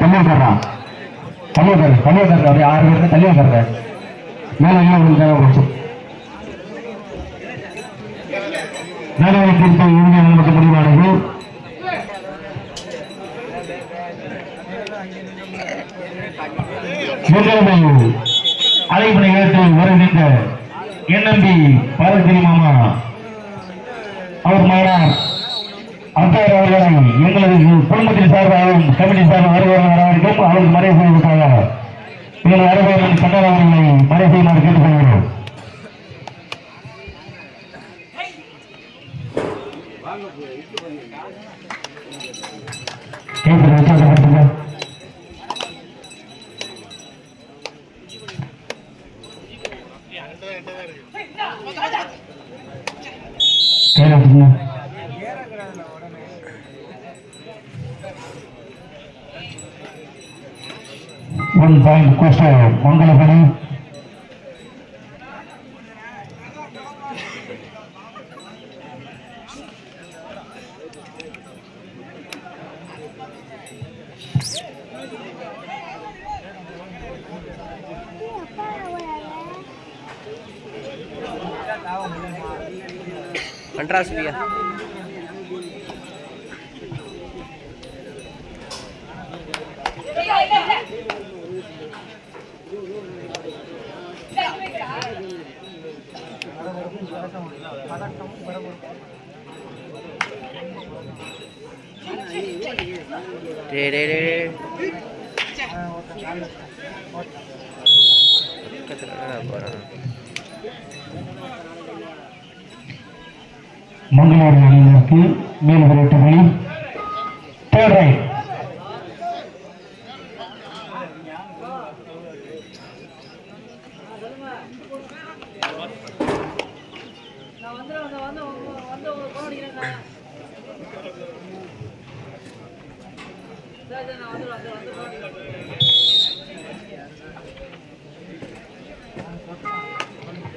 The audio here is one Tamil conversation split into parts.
தள்ளியா தர்ற அப்படியே 6 பேருக்கு தள்ளியா தர்ற மேல போச்சு மேலே குறித்த இறுதி நமக்கு முடிவானது. அழைப்பினை ஏற்று வருகின்ற என்எம்பி பாரதிரி மாமா அவர் மகனார் அத்தார் அவர்களை எங்களது குடும்பத்தின் சார்பாகவும் கமிட்டி சார்பாக வரவேற்கும். அவருக்கு மறை செய்வதற்காக எங்கள் அரசியலின் சட்டவாதிகளை மறை செய்யுமாறு கேட்டுக்கொள்கிறோம். One point question, Mangalapani. Contrast via. Mangalore அணியினருக்கு மேல் விரட்டு மணி தேர்ட் ரைட்.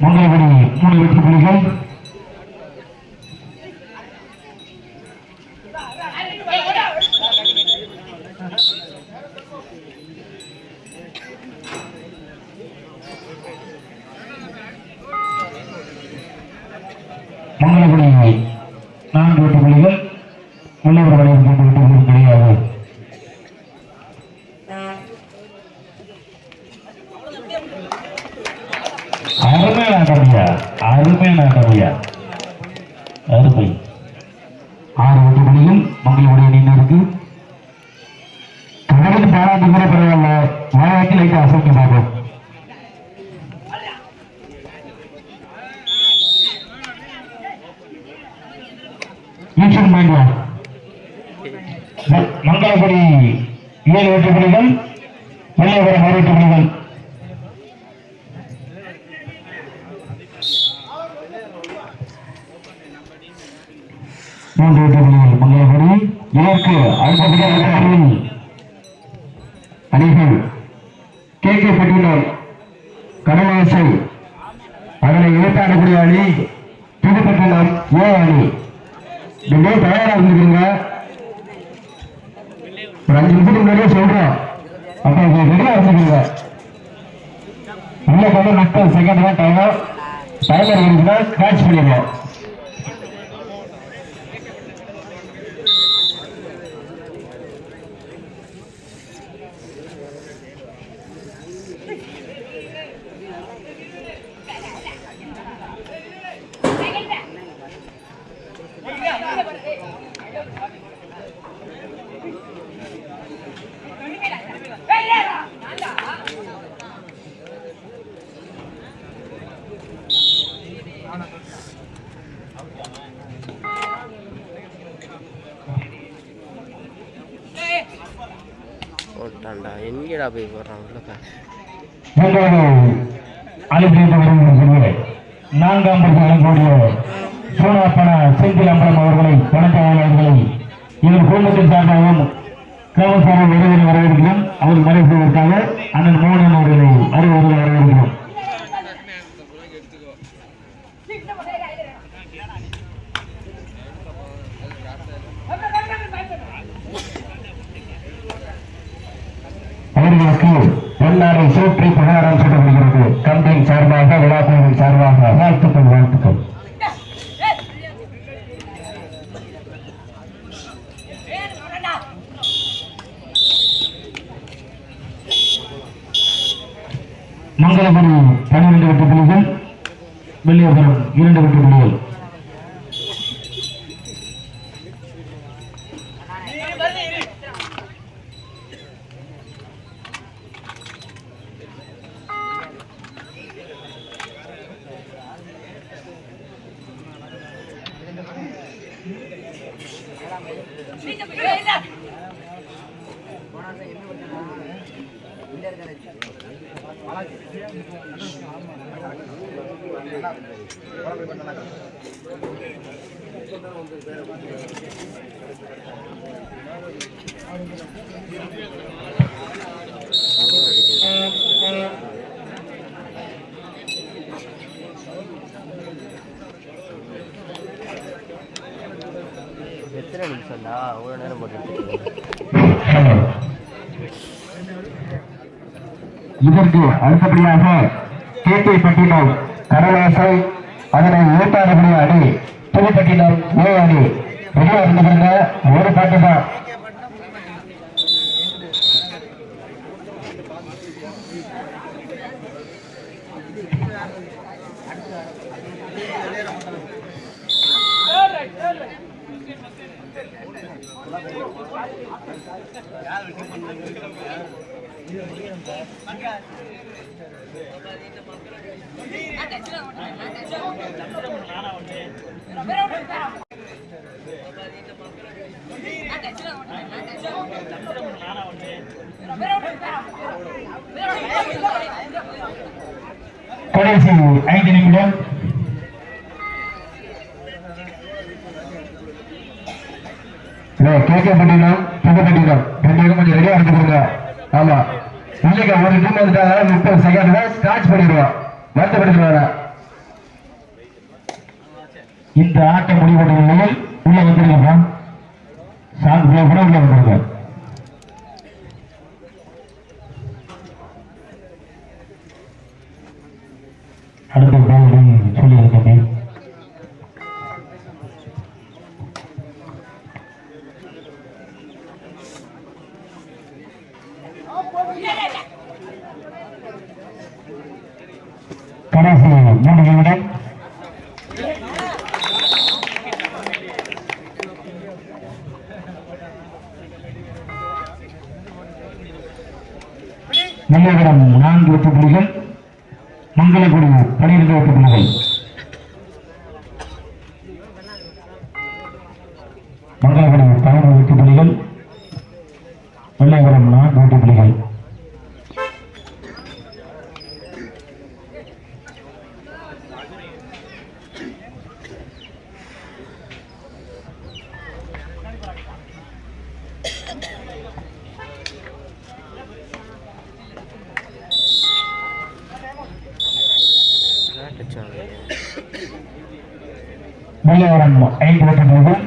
மங்களபடி 3 வெற்றி புள்ளிகள். மங்களபடி 4 வெற்றி புள்ளிகள். உள்ளவர் வளையம் கொண்டு வெற்றி கிடையாது. அருமையான அருமை 6 வெற்றி புள்ளிகள் மங்களபடி அணியினருக்கு. கடவுள் பாராட்டு கூட பரவாயில்ல, வாழாக்கி லைட்டா அசைக்க பார்ப்போம். மங்களபடி 7 வெற்றி புள்ளிகள், வெள்ளையபுரம் 1 வெற்றி புள்ளிகள். மங்களபடி இதற்கு அடுத்தபடியாக அணிகள் கே பட்டியலம் கடலாசை, அதனை இழுத்தாடக்கூடிய அணி புதுப்பட்டினம் ஏ அணி. தயாரா இருந்துருங்க. ஒரு 5 நிமிஷத்துக்கு முன்னாடியே சொல்றோம், அப்ப ரெடியா இருந்துருங்க. உள்ள கொண்டு நஷ்டம் செகண்ட் தான் டைமர் இருக்குன்னா கேட்ச் பண்ணிடுவோம். எங்கடா போய் போடுறாங்க. 4ஆம் வழங்கக்கூடிய சோனாப்பன செந்தில் அம்பலம் அவர்களை பணத்தாளர்களை இவர் குடும்பத்தின் சார்பாகவும் கிராமசாமி வருவதை வரவேற்கிறோம். அவர் மறை செய்வதற்காக அண்ணன் மோகன் அவர்களை வருவதை வரவேற்கிறோம். அவர்களுக்கு பொன்னாடை சூற்றி புகாரம் சொல்லப்படுகிறது. கம்பியின் சார்பாக விழாக்குழுவின் சார்பாக வாழ்த்துக்கள் வாழ்த்துக்கள். மங்களபுரி 12 வெற்றி புள்ளிகள், வெள்ளியபுரம் 2 வெற்றி புள்ளிகள். எத்தனை நிமிஷம்டா அவ்வளோ நேரம் போட்டு இதற்கு அடுத்தபடியாக கேட்டை பட்டினம் கடலாசை அதனை ஓட்டாடக்கூடிய அணி புதுப்பட்டினம் ஏ அணி ரெடியா இருந்துருங்க. ஒரு பாட்டு தான். கடைசி 5 நிமிடம். கேட்கப்பட்டினம் புதுப்பட்டினம் 2 கொஞ்சம் ரெடியா எடுத்துக்கோங்க. ஆமா இன்னைக்கு ஒரு டீம் வந்துட்டாங்க. 30 செகண்ட் தான் ஸ்டார்ட் பண்ணிடுவோம். வருத்தப்படுத்துவாங்க. இந்த ஆட்டம் முடிவுற்ற நிலையில் உள்ள வந்துருக்கா சாங் கூட உள்ள வந்துருங்க. அடுத்த சொல்லியிருக்கேன். கடைசி 3 நிமிடம். வெள்ளியபுரம் 4 வெற்றி புள்ளிகள், மங்களகுடி 12 வெற்றி புள்ளிகள். மங்களகுடி 11 வெற்றி புள்ளிகள், வெள்ளியபுரம் 4 வெற்றி புள்ளிகள். வெள்ளியபுரம் 5 வெற்றி புள்ளிகள்,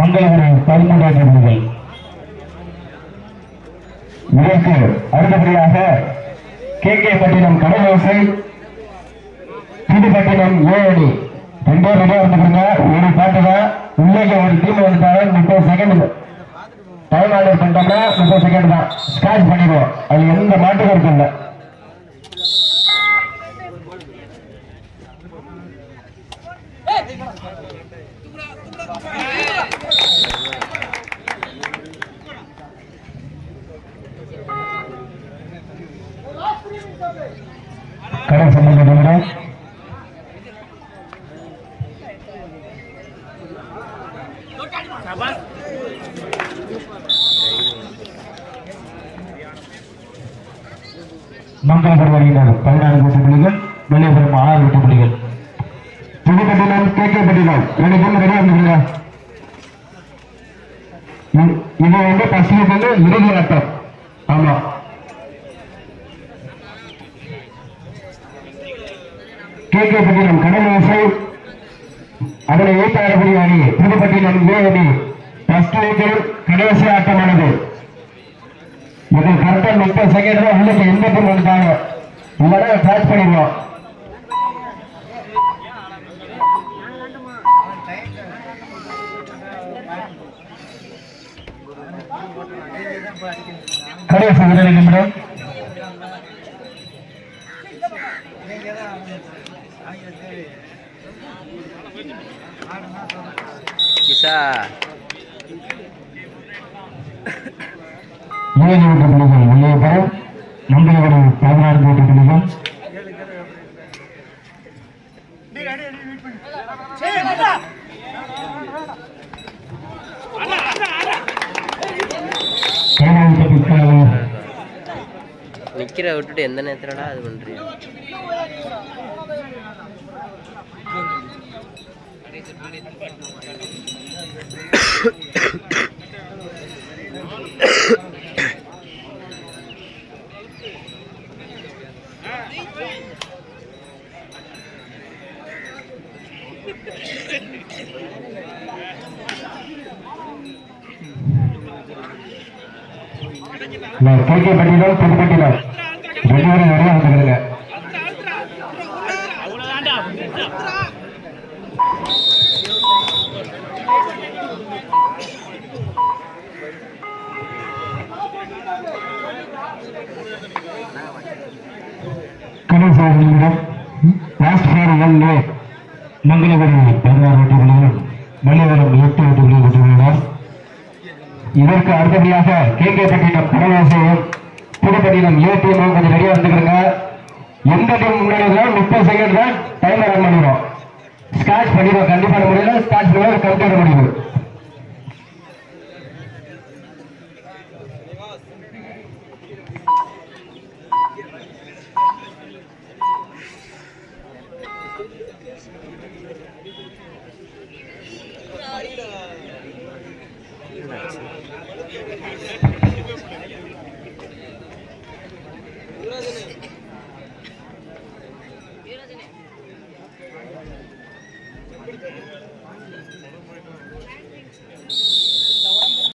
மங்களகுடி 13 வெற்றி புள்ளிகள். இதற்கு அடுத்தபடியாக கேகேபட்டினம் கடலோசை புதுப்பட்டினம் ஏ அணி 2 ரெடியா இருந்துருங்க. ஒரு பாட்டு தான். உள்ளே ஒரு டீம் வந்துட்டாங்க. 30 செகண்ட் டைம் ஆர்டர் பண்ணிட்டோம்னா 30 செகண்ட் தான் ஸ்டார்ட் பண்ணிடுவோம். அது எந்த மாட்டுக்கும் இருக்குல்ல. கடைசி 3 நிமிடம். மங்களபுரம் அணியினர் 14 வெற்றி புள்ளிகள், வெள்ளியபுரம் 6 வெற்றி புள்ளிகள். புதுப்பட்டினம் கேகேபட்டினம் 2 பேரும் ரெடியா இருந்துருங்க. இது இது வந்து பசங்களுக்கு இறுதி ஆட்டம். ஆமா, கேட்கப்பட்டினம் கடல் வாசை அதனை ஏற்பாடு அணி புதுப்பட்டினம் ஏ அணி ஃபர்ஸ்ட் வீக்கில் கடைசி ஆட்டமானது. இது கரெக்டா 30 செகண்ட் தான் உள்ளுக்கு எந்த டீம் வந்துட்டாங்க இல்லைன்னா கேட்ச் பண்ணிடுவோம். கடைசி 2 நிமிடம். கிஷா ஏழு ஓட்டு புள்ளிகள் உள்ளே பெறும். நம்பரோட 16 ஓட்டு புள்ளிகள். நிக்கிற விட்டுட்டு எந்த நேரத்துலடா அது பண்றீங்க? கேட்கப்பட்டினம் புதுப்பட்டினம் 2 பேரும் நிறைய வந்துருங்க. கடைசி நிமிடம். லாஸ்ட் ஃபார் 1 லே மங்களபுரி 16 ஓட்டு புள்ளிகள், மல்லிவரம் 8 ஓட்டு புள்ளிகள் பெற்றுள்ளனர். இதற்கு அடுத்தபடியாக கேட்கப்பட்டினம் கடல்வாசையும் புதுப்பட்டினம் ஏ டீமும் கொஞ்சம் ரெடியா வந்துக்கிறங்க. எந்த டீம் முன்னாடி 30 செகண்ட் தான் டைமர் ரன் பண்ணிடுவோம். ஸ்காட்ச் பண்ணிடுவோம். கண்டிப்பான முடியல ஸ்காட்ச் பண்ணுவோம். கம்ப்ளீட் முடியும்.